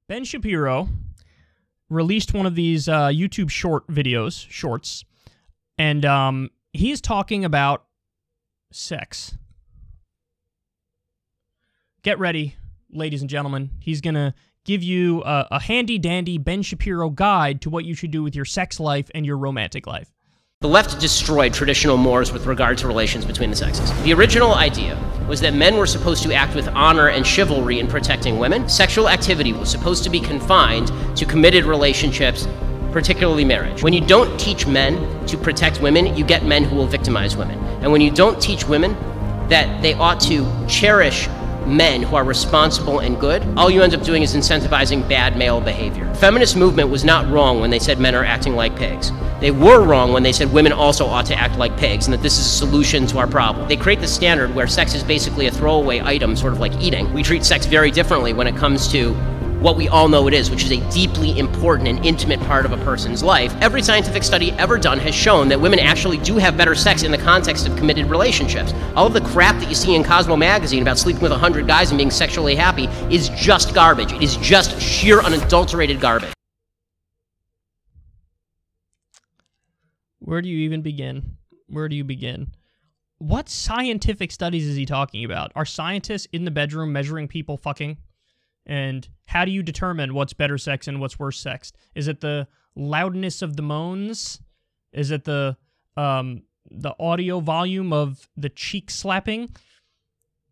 Ben Shapiro released one of these YouTube shorts, and he's talking about sex. Get ready, ladies and gentlemen. He's going to give you a handy-dandy Ben Shapiro guide to what you should do with your sex life and your romantic life. The left destroyed traditional mores with regard to relations between the sexes. The original idea was that men were supposed to act with honor and chivalry in protecting women. Sexual activity was supposed to be confined to committed relationships, particularly marriage. When you don't teach men to protect women, you get men who will victimize women. And when you don't teach women that they ought to cherish men who are responsible and good, all you end up doing is incentivizing bad male behavior. The feminist movement was not wrong when they said men are acting like pigs. They were wrong when they said women also ought to act like pigs and that this is a solution to our problem. They create the standard where sex is basically a throwaway item, sort of like eating. We treat sex very differently when it comes to what we all know it is, which is a deeply important and intimate part of a person's life. Every scientific study ever done has shown that women actually do have better sex in the context of committed relationships. All of the crap that you see in Cosmo magazine about sleeping with 100 guys and being sexually happy is just garbage. It is just sheer unadulterated garbage. Where do you even begin? Where do you begin? What scientific studies is he talking about? Are scientists in the bedroom measuring people fucking? And how do you determine what's better sex and what's worse sex? Is it the loudness of the moans? Is it the audio volume of the cheek slapping?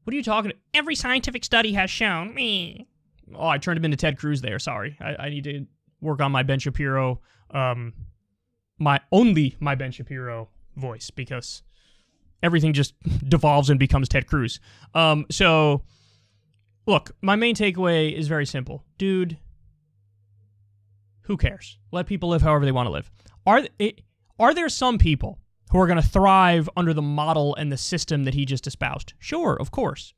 What are you talking about? Every scientific study has shown me. Oh, I turned him into Ted Cruz there. Sorry. I need to work on my Ben Shapiro, my Ben Shapiro voice, because everything just devolves and becomes Ted Cruz. Look, my main takeaway is very simple. Dude, who cares? Let people live however they want to live. Are there some people who are going to thrive under the model and the system that he just espoused? Sure, of course.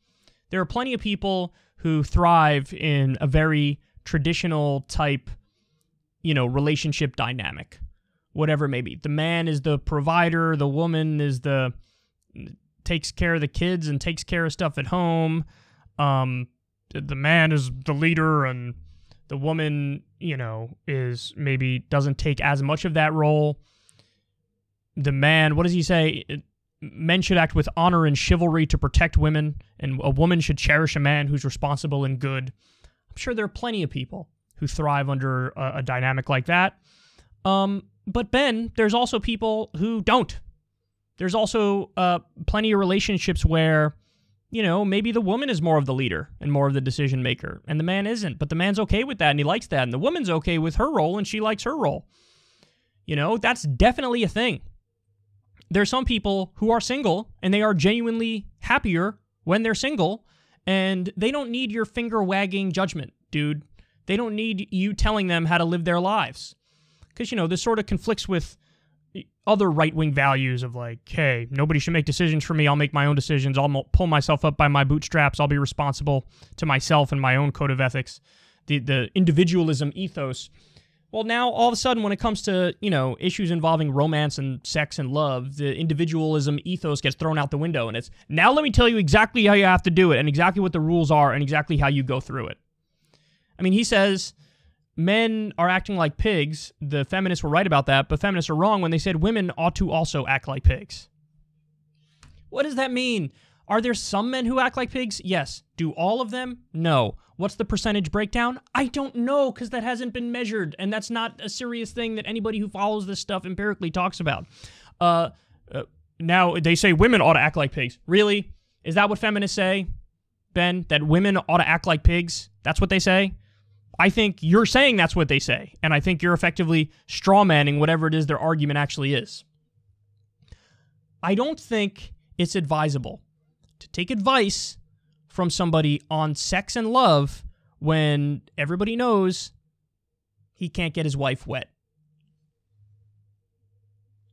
There are plenty of people who thrive in a very traditional type, relationship dynamic, whatever it may be. The man is the provider, the woman is takes care of the kids and takes care of stuff at home. The man is the leader and the woman, is maybe doesn't take as much of that role. The man, what does he say? Men should act with honor and chivalry to protect women, and a woman should cherish a man who's responsible and good. I'm sure there are plenty of people who thrive under a dynamic like that. But Ben, there's also people who don't. There's also plenty of relationships where maybe the woman is more of the leader and more of the decision maker, and the man isn't, but the man's okay with that and he likes that, and the woman's okay with her role and she likes her role. That's definitely a thing. There's some people who are single and they are genuinely happier when they're single, and they don't need your finger-wagging judgment, dude. They don't need you telling them how to live their lives. Because, this sort of conflicts with other right-wing values of like, hey, nobody should make decisions for me. I'll make my own decisions. I'll pull myself up by my bootstraps. I'll be responsible to myself and my own code of ethics. The individualism ethos. Well, now, all of a sudden, when it comes to, issues involving romance and sex and love, the individualism ethos gets thrown out the window, and it's, now let me tell you exactly how you have to do it, and exactly what the rules are, and exactly how you go through it. I mean, he says men are acting like pigs. The feminists were right about that, but feminists are wrong when they said women ought to also act like pigs. What does that mean? Are there some men who act like pigs? Yes. Do all of them? No. What's the percentage breakdown? I don't know, because that hasn't been measured, and that's not a serious thing that anybody who follows this stuff empirically talks about. Now, they say women ought to act like pigs. Really? Is that what feminists say, Ben? That women ought to act like pigs? That's what they say? I think you're saying that's what they say, and I think you're effectively strawmanning whatever it is their argument actually is. I don't think it's advisable to take advice from somebody on sex and love when everybody knows he can't get his wife wet.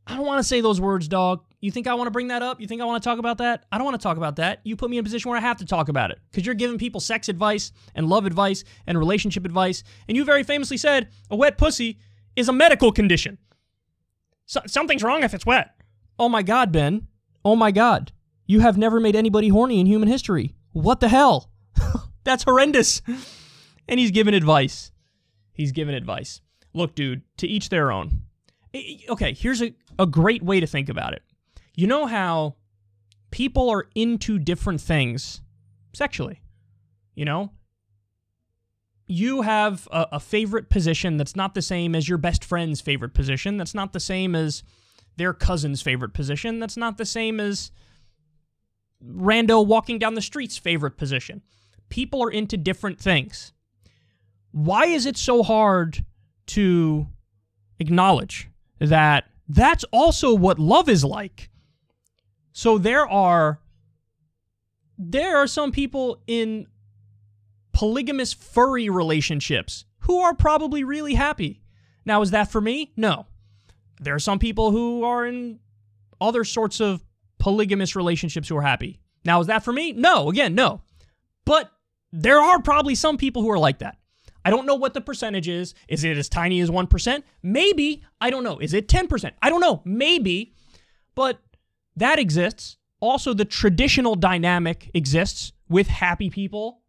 I don't want to say those words, dog. You think I want to bring that up? You think I want to talk about that? I don't want to talk about that. You put me in a position where I have to talk about it, because you're giving people sex advice and love advice and relationship advice, and you very famously said a wet pussy is a medical condition. Something's wrong if it's wet. Oh my God, Ben. Oh my God. You have never made anybody horny in human history. What the hell? That's horrendous. And he's giving advice. He's giving advice. Look, dude, to each their own. Okay, here's a great way to think about it. You know how people are into different things sexually? You know? You have a favorite position that's not the same as your best friend's favorite position. That's not the same as their cousin's favorite position. That's not the same as rando walking down the street's favorite position. People are into different things. Why is it so hard to acknowledge that that's also what love is like? So there are some people in polygamous furry relationships who are probably really happy. Now, is that for me? No. There are some people who are in other sorts of polygamous relationships who are happy. Now, is that for me? No. Again, no. But there are probably some people who are like that. I don't know what the percentage is. Is it as tiny as 1%? Maybe. I don't know. Is it 10%? I don't know. Maybe. But that exists. Also, the traditional dynamic exists with happy people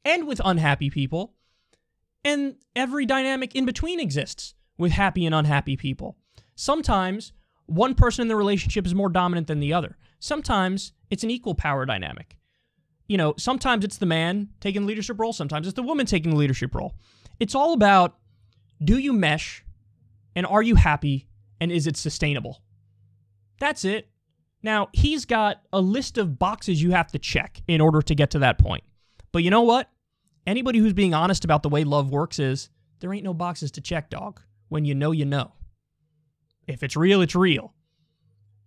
and with unhappy people. And every dynamic in between exists with happy and unhappy people. Sometimes one person in the relationship is more dominant than the other. Sometimes it's an equal power dynamic. You know, sometimes it's the man taking the leadership role. Sometimes it's the woman taking the leadership role. It's all about, do you mesh, and are you happy, and is it sustainable? That's it. Now, he's got a list of boxes you have to check in order to get to that point. But you know what? Anybody who's being honest about the way love works is, there ain't no boxes to check, dog. When you know, you know. If it's real, it's real.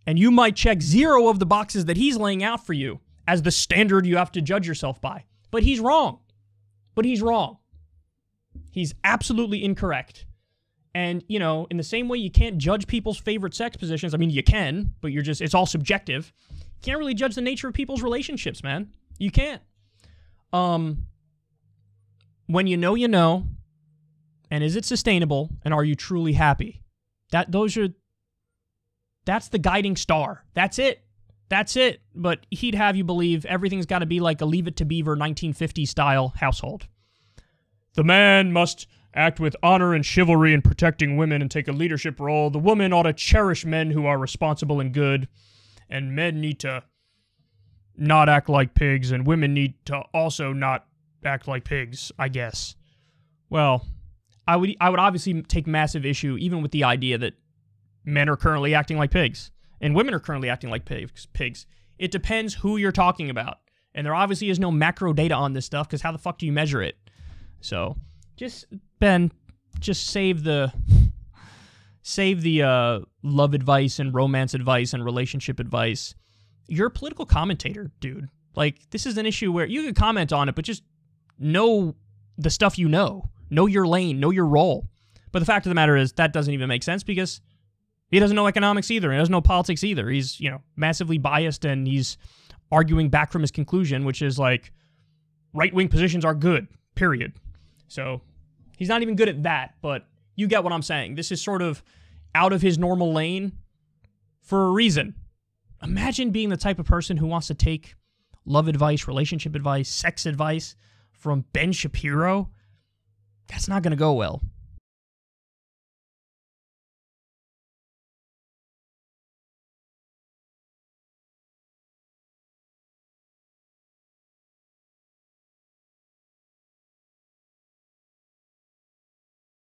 And you might check 0 of the boxes that he's laying out for you as the standard you have to judge yourself by. But he's wrong. He's absolutely incorrect. And, you know, in the same way you can't judge people's favorite sex positions, I mean, you can, but it's all subjective. You can't really judge the nature of people's relationships, man. You can't. When you know, you know. And is it sustainable? And are you truly happy? That's the guiding star. That's it. But he'd have you believe everything's got to be like a Leave It to Beaver 1950s style household. The man must act with honor and chivalry in protecting women and take a leadership role. The woman ought to cherish men who are responsible and good. And men need to not act like pigs, and women need to also not act like pigs, I guess. Well, I would obviously take massive issue even with the idea that men are currently acting like pigs and women are currently acting like pigs. It depends who you're talking about. And there obviously is no macro data on this stuff because how the fuck do you measure it? So, Ben, save the love advice and romance advice and relationship advice. You're a political commentator, dude. Like, this is an issue where you can comment on it, but just know the stuff you know. Know your lane, know your role. But the fact of the matter is that doesn't even make sense because he doesn't know economics either. He doesn't know politics either. He's, massively biased and he's arguing back from his conclusion, which is like, right-wing positions are good, period. So he's not even good at that, but you get what I'm saying. This is sort of out of his normal lane for a reason. Imagine being the type of person who wants to take love advice, relationship advice, sex advice from Ben Shapiro. That's not going to go well.